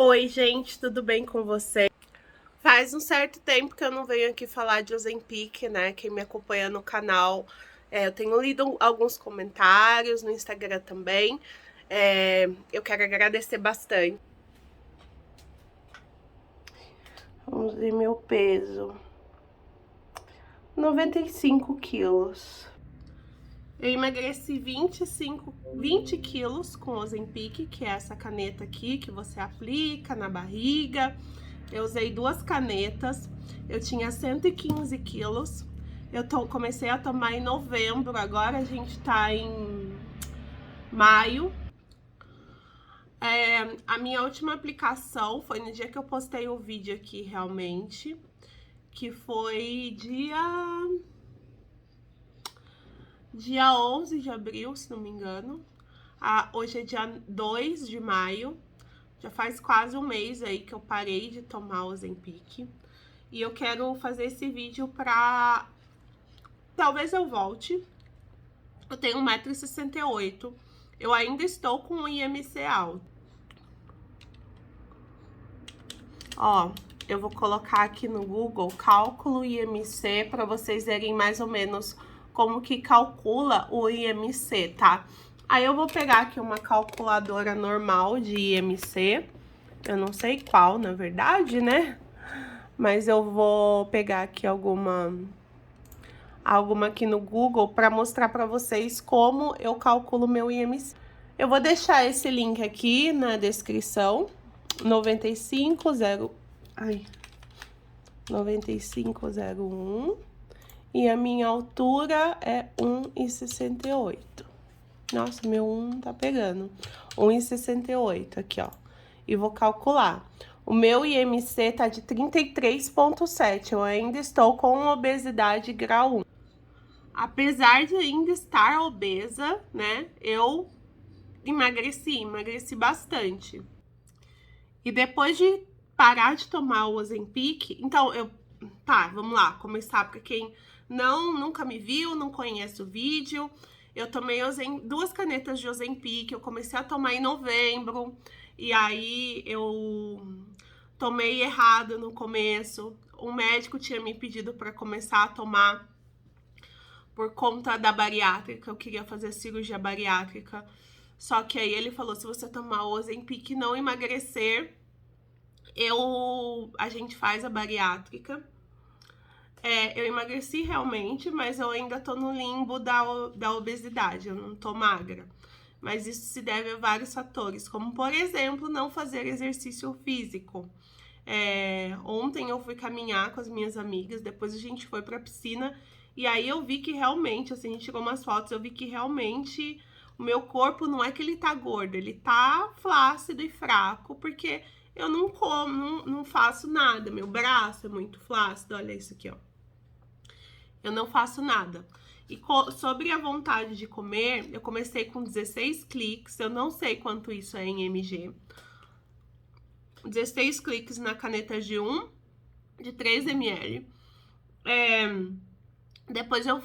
Oi, gente, tudo bem com você? Faz um certo tempo que eu não venho aqui falar de Ozempic, né? Quem me acompanha no canal, eu tenho lido alguns comentários no Instagram também. Eu quero agradecer bastante. Vamos ver meu peso. 95 quilos. Eu emagreci 20 quilos com Ozempic, que é essa caneta aqui que você aplica na barriga. Eu usei 2 canetas, eu tinha 115 quilos. Comecei a tomar em novembro, agora a gente tá em maio. A minha última aplicação foi no dia que eu postei o vídeo aqui, realmente, que foi dia 11 de abril, se não me engano. Hoje é dia 2 de maio. Já faz quase um mês aí que eu parei de tomar o Ozempic. E eu quero fazer esse vídeo pra... Talvez eu volte. Eu tenho 1,68 m. Eu ainda estou com o IMC alto. Ó, eu vou colocar aqui no Google cálculo IMC para vocês verem mais ou menos como que calcula o IMC, tá? Aí eu vou pegar aqui uma calculadora normal de IMC. Eu não sei qual, na verdade, né? Mas eu vou pegar aqui alguma aqui no Google para mostrar para vocês como eu calculo meu IMC. Eu vou deixar esse link aqui na descrição. 9501 e a minha altura é 1,68. Nossa, meu 1 tá pegando. 1,68 aqui, ó. E vou calcular. O meu IMC tá de 33,7. Eu ainda estou com obesidade grau 1. Apesar de ainda estar obesa, né? Eu emagreci bastante. E depois de parar de tomar o Ozempic, então tá, vamos lá, começar para quem nunca me viu, não conhece o vídeo. Eu tomei 2 canetas de Ozempic, eu comecei a tomar em novembro, e aí eu tomei errado no começo. O médico tinha me pedido para começar a tomar por conta da bariátrica, eu queria fazer cirurgia bariátrica. Só que aí ele falou, se você tomar o Ozempic e não emagrecer, a gente faz a bariátrica. Eu emagreci realmente, mas eu ainda tô no limbo da obesidade, eu não tô magra. Mas isso se deve a vários fatores, como, por exemplo, não fazer exercício físico. Ontem eu fui caminhar com as minhas amigas, depois a gente foi pra piscina, e aí eu vi que realmente, assim, a gente tirou umas fotos, eu vi que realmente o meu corpo não é que ele tá gordo, ele tá flácido e fraco, porque eu não como, não faço nada. Meu braço é muito flácido, olha isso aqui, ó. Eu não faço nada. E sobre a vontade de comer, eu comecei com 16 cliques, eu não sei quanto isso é em mg. 16 cliques na caneta G1, de 3 ml. Depois eu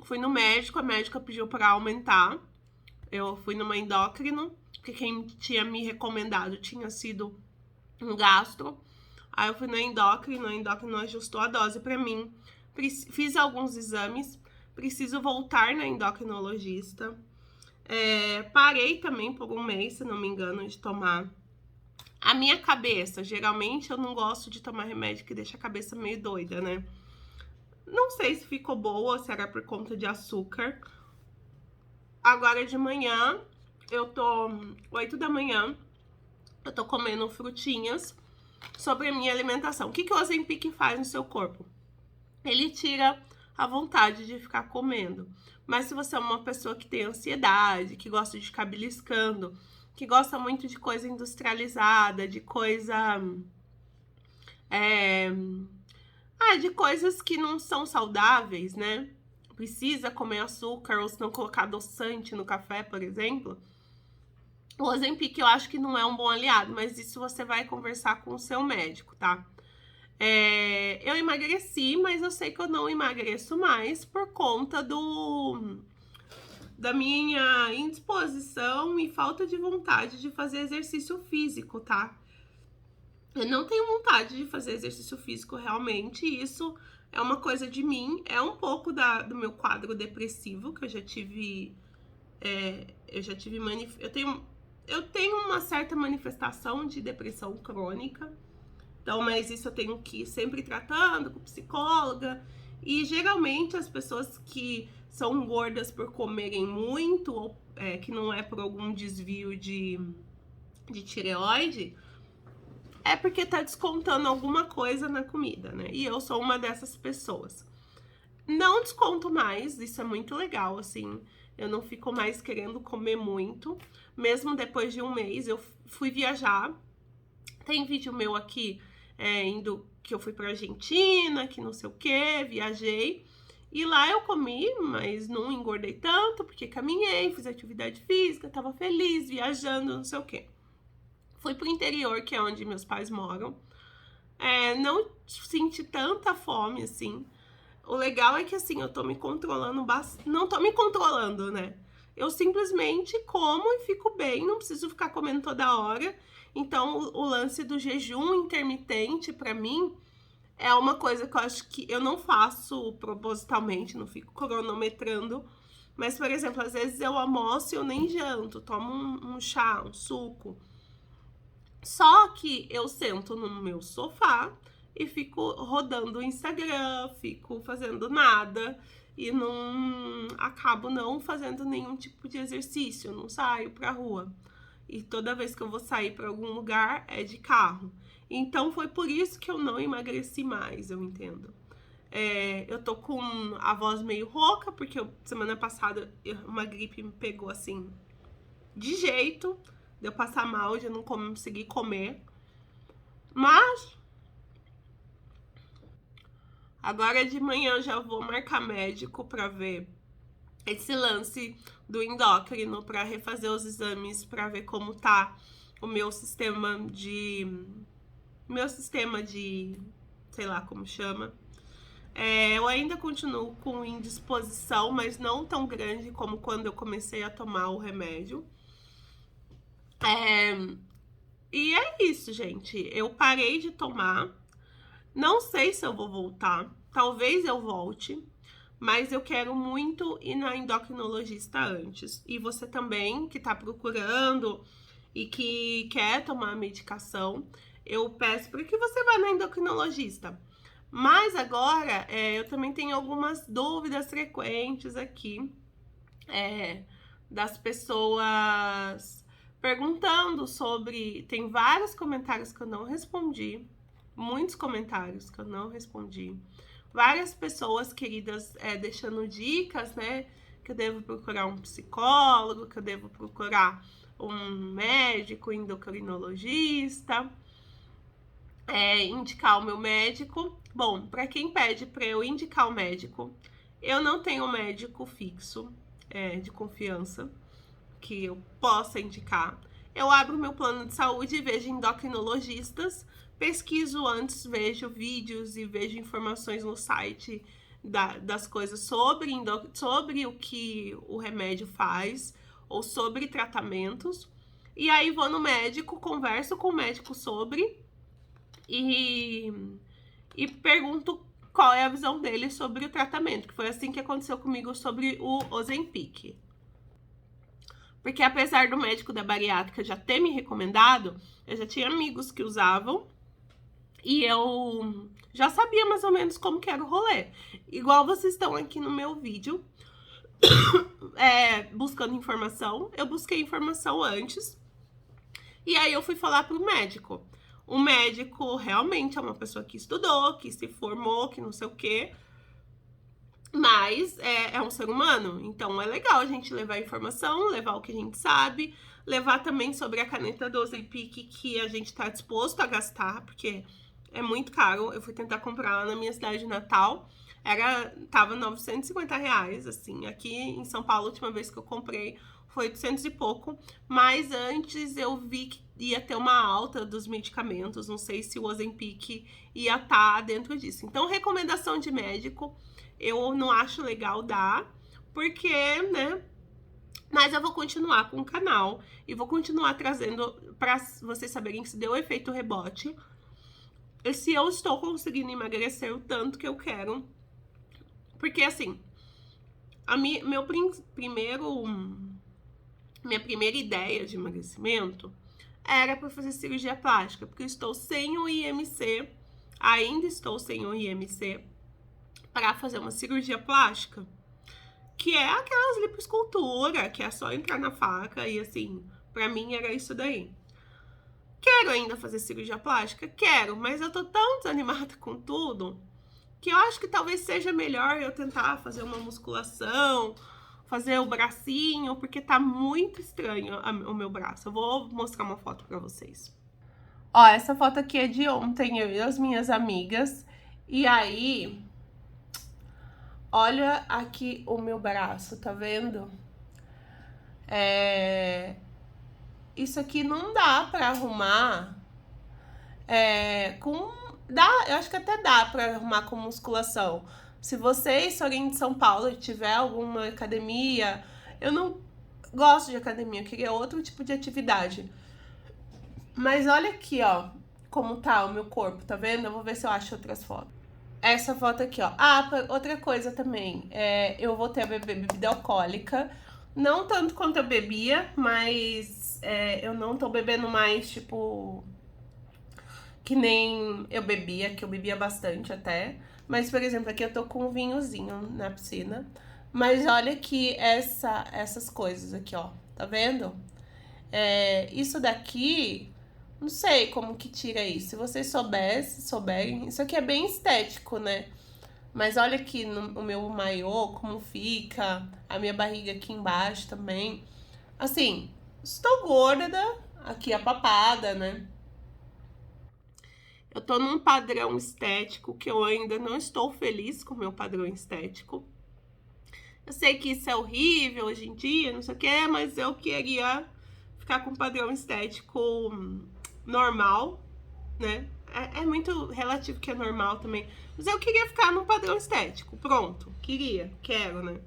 fui no médico, a médica pediu para aumentar. Eu fui numa endócrino, porque quem tinha me recomendado tinha sido um gastro. Aí eu fui na endócrino, a endócrino ajustou a dose pra mim. Fiz alguns exames, preciso voltar na endocrinologista. Parei também por um mês, se não me engano, de tomar. A minha cabeça, geralmente eu não gosto de tomar remédio que deixa a cabeça meio doida, né? Não sei se ficou boa, se era por conta de açúcar. Agora de manhã, 8 da manhã, eu tô comendo frutinhas. Sobre a minha alimentação, o que o Ozempic faz no seu corpo? Ele tira a vontade de ficar comendo. Mas se você é uma pessoa que tem ansiedade, que gosta de ficar beliscando, que gosta muito de coisa industrializada, de coisa... de coisas que não são saudáveis, né? Precisa comer açúcar ou se não colocar adoçante no café, por exemplo. O Ozempic eu acho que não é um bom aliado, mas isso você vai conversar com o seu médico, tá? Eu emagreci, mas eu sei que eu não emagreço mais por conta da minha indisposição e falta de vontade de fazer exercício físico, tá? Eu não tenho vontade de fazer exercício físico realmente, isso é uma coisa de mim, é um pouco do meu quadro depressivo, que eu já tive, eu tenho uma certa manifestação de depressão crônica, então, mas isso eu tenho que ir sempre tratando com psicóloga, e geralmente as pessoas que são gordas por comerem muito, ou que não é por algum desvio de tireoide, é porque tá descontando alguma coisa na comida, né? E eu sou uma dessas pessoas. Não desconto mais, isso é muito legal, assim. Eu não fico mais querendo comer muito. Mesmo depois de um mês, eu fui viajar. Tem vídeo meu aqui, que eu fui pra Argentina, que não sei o que, viajei. E lá eu comi, mas não engordei tanto, porque caminhei, fiz atividade física, tava feliz, viajando, não sei o que. Fui pro interior, que é onde meus pais moram. Não senti tanta fome, assim. O legal é que, assim, eu tô me controlando bastante. Não tô me controlando, né? Eu simplesmente como e fico bem, não preciso ficar comendo toda hora. Então, o lance do jejum intermitente, pra mim, é uma coisa que eu acho que eu não faço propositalmente, não fico cronometrando. Mas, por exemplo, às vezes eu almoço e eu nem janto, tomo um chá, um suco. Só que eu sento no meu sofá e fico rodando o Instagram, fico fazendo nada e não acabo não fazendo nenhum tipo de exercício, não saio pra rua. E toda vez que eu vou sair pra algum lugar é de carro. Então foi por isso que eu não emagreci mais, eu entendo. Eu tô com a voz meio rouca, porque semana passada uma gripe me pegou assim, de jeito. De eu passar mal, de eu não conseguir comer. Mas agora de manhã eu já vou marcar médico pra ver esse lance do endócrino, pra refazer os exames, pra ver como tá o meu sistema de... sei lá como chama. Eu ainda continuo com indisposição, mas não tão grande como quando eu comecei a tomar o remédio. E é isso, gente. Eu parei de tomar. Não sei se eu vou voltar. Talvez eu volte. Mas eu quero muito ir na endocrinologista antes. E você também, que tá procurando e que quer tomar a medicação, eu peço para que você vá na endocrinologista. Mas agora, eu também tenho algumas dúvidas frequentes aqui, das pessoas perguntando sobre... Tem vários comentários que eu não respondi, muitos comentários que eu não respondi, várias pessoas queridas deixando dicas, né, que eu devo procurar um psicólogo, que eu devo procurar um médico endocrinologista, indicar o meu médico. Bom, para quem pede para eu indicar o médico, eu não tenho um médico fixo, de confiança, que eu possa indicar. Eu abro meu plano de saúde e vejo endocrinologistas, pesquiso antes, vejo vídeos e vejo informações no site das coisas sobre o que o remédio faz ou sobre tratamentos. E aí vou no médico, converso com o médico sobre e pergunto qual é a visão dele sobre o tratamento, que foi assim que aconteceu comigo sobre o Ozempic. Porque apesar do médico da bariátrica já ter me recomendado, eu já tinha amigos que usavam e eu já sabia mais ou menos como que era o rolê. Igual vocês estão aqui no meu vídeo, buscando informação. Eu busquei informação antes e aí eu fui falar pro médico. O médico realmente é uma pessoa que estudou, que se formou, que não sei o quê. Mas é um ser humano, então é legal a gente levar informação, levar o que a gente sabe, levar também sobre a caneta do Ozempic que a gente tá disposto a gastar, porque é muito caro. Eu fui tentar comprar lá na minha cidade de Natal, tava R$950, assim. Aqui em São Paulo, a última vez que eu comprei foi 800 e pouco, mas antes eu vi que ia ter uma alta dos medicamentos, não sei se o Ozempic ia estar dentro disso. Então, recomendação de médico, eu não acho legal dar, porque, né? Mas eu vou continuar com o canal e vou continuar trazendo para vocês saberem que se deu efeito rebote. se eu estou conseguindo emagrecer o tanto que eu quero. Porque, assim, minha primeira ideia de emagrecimento era para fazer cirurgia plástica, porque eu estou sem o IMC, ainda estou sem o IMC para fazer uma cirurgia plástica, que é aquelas lipoescultura, que é só entrar na faca e assim, para mim era isso daí. Quero ainda fazer cirurgia plástica? Quero, mas eu tô tão desanimada com tudo que eu acho que talvez seja melhor eu tentar fazer uma musculação, fazer o bracinho, porque tá muito estranho o meu braço. Eu vou mostrar uma foto pra vocês. Ó, essa foto aqui é de ontem, eu e as minhas amigas. E aí, olha aqui o meu braço, tá vendo? Isso aqui não dá pra arrumar eu acho que até dá pra arrumar com musculação. Se vocês forem de São Paulo e tiver alguma academia, eu não gosto de academia, eu queria outro tipo de atividade. Mas olha aqui, ó, como tá o meu corpo, tá vendo? Eu vou ver se eu acho outras fotos. Essa foto aqui, ó. Ah, outra coisa também, eu voltei a beber bebida alcoólica. Não tanto quanto eu bebia, mas eu não tô bebendo mais, tipo, que nem eu bebia, que eu bebia bastante até. Mas, por exemplo, aqui eu tô com um vinhozinho na piscina. Mas olha aqui essas coisas aqui, ó. Tá vendo? Isso daqui, não sei como que tira isso. Se vocês souberem, isso aqui é bem estético, né? Mas olha aqui no meu maiô, como fica, a minha barriga aqui embaixo também. Assim, estou gorda, aqui a papada, né? Eu tô num padrão estético que eu ainda não estou feliz com o meu padrão estético. Eu sei que isso é horrível hoje em dia, não sei o que, mas eu queria ficar com um padrão estético normal, né? É muito relativo que é normal também. Mas eu queria ficar num padrão estético, pronto. Quero, né?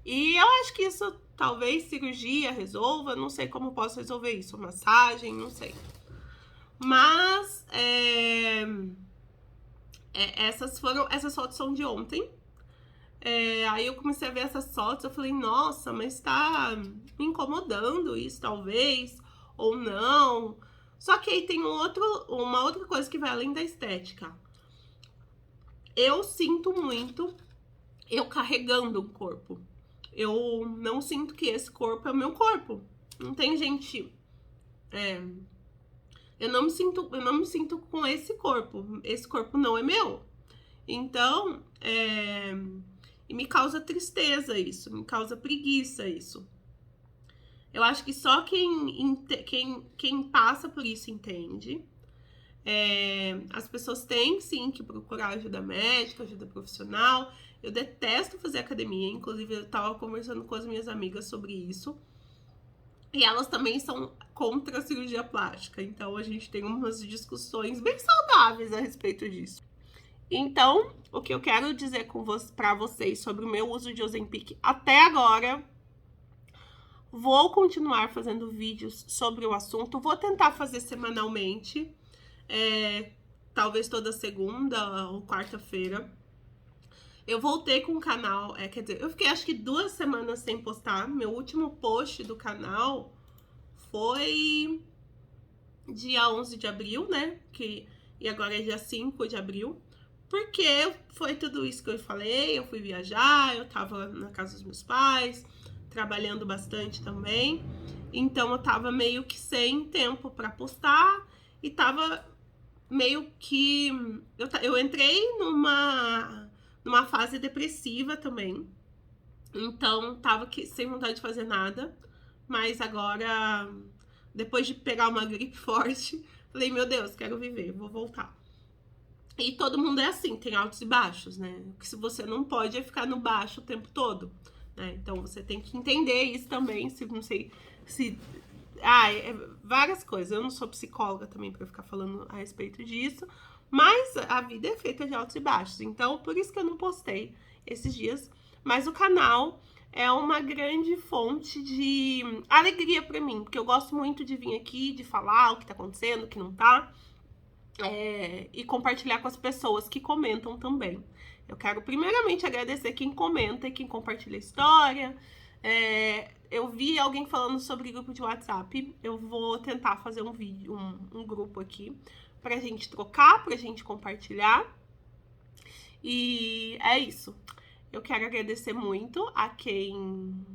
E eu acho que isso, talvez cirurgia resolva, não sei como posso resolver isso, massagem, não sei. Mas essas fotos são de ontem. Aí eu comecei a ver essas fotos, eu falei, nossa, mas tá me incomodando isso, talvez, ou não. Só que aí tem uma outra coisa que vai além da estética. Eu sinto muito eu carregando um corpo. Eu não sinto que esse corpo é o meu corpo. Não tem gente... Eu não me sinto com esse corpo. Esse corpo não é meu. Então, e me causa tristeza isso, me causa preguiça isso. Eu acho que só quem passa por isso entende. As pessoas têm sim que procurar ajuda médica, ajuda profissional. Eu detesto fazer academia, inclusive eu tava conversando com as minhas amigas sobre isso. E elas também são contra a cirurgia plástica, então a gente tem umas discussões bem saudáveis a respeito disso. Então, o que eu quero dizer pra vocês sobre o meu uso de Ozempic até agora, vou continuar fazendo vídeos sobre o assunto, vou tentar fazer semanalmente, talvez toda segunda ou quarta-feira. Eu voltei com o canal, quer dizer, eu fiquei acho que 2 semanas sem postar. Meu último post do canal foi dia 11 de abril, né? E agora é dia 5 de abril. Porque foi tudo isso que eu falei, eu fui viajar, eu tava na casa dos meus pais, trabalhando bastante também. Então eu tava meio que sem tempo pra postar e tava meio que... Eu entrei numa fase depressiva também. Então, tava sem vontade de fazer nada. Mas agora, depois de pegar uma gripe forte, falei, meu Deus, quero viver, vou voltar. E todo mundo é assim, tem altos e baixos, né? O que você não pode é ficar no baixo o tempo todo, né? Então, você tem que entender isso também, não sei se... várias coisas. Eu não sou psicóloga também pra ficar falando a respeito disso. Mas a vida é feita de altos e baixos. Então, por isso que eu não postei esses dias. Mas o canal é uma grande fonte de alegria pra mim. Porque eu gosto muito de vir aqui, de falar o que tá acontecendo, o que não tá. e compartilhar com as pessoas que comentam também. Eu quero primeiramente agradecer quem comenta e quem compartilha a história. Eu vi alguém falando sobre grupo de WhatsApp. Eu vou tentar fazer um vídeo, um grupo aqui pra gente trocar, pra gente compartilhar. E é isso. Eu quero agradecer muito a quem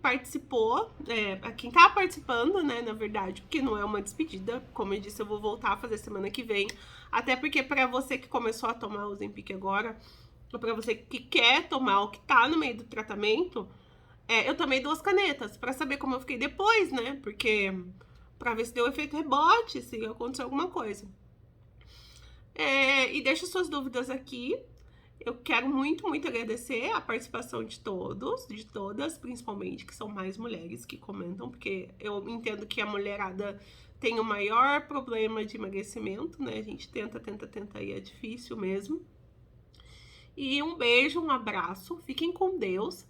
participou, a quem tá participando, né, na verdade, porque não é uma despedida. Como eu disse, eu vou voltar a fazer semana que vem. Até porque pra você que começou a tomar o Ozempic agora, ou pra você que quer tomar ou que tá no meio do tratamento, eu tomei 2 canetas pra saber como eu fiquei depois, né, porque pra ver se deu efeito rebote, se aconteceu alguma coisa. E deixa suas dúvidas aqui. Eu quero muito, muito agradecer a participação de todos, de todas, principalmente, que são mais mulheres que comentam, porque eu entendo que a mulherada tem o maior problema de emagrecimento, né? A gente tenta e é difícil mesmo. E um beijo, um abraço, fiquem com Deus.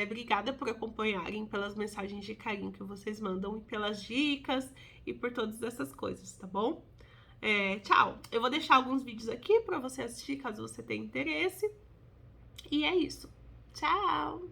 Obrigada por acompanharem, pelas mensagens de carinho que vocês mandam, e pelas dicas e por todas essas coisas, tá bom? Tchau. Eu vou deixar alguns vídeos aqui pra você assistir, caso você tenha interesse. E é isso. Tchau!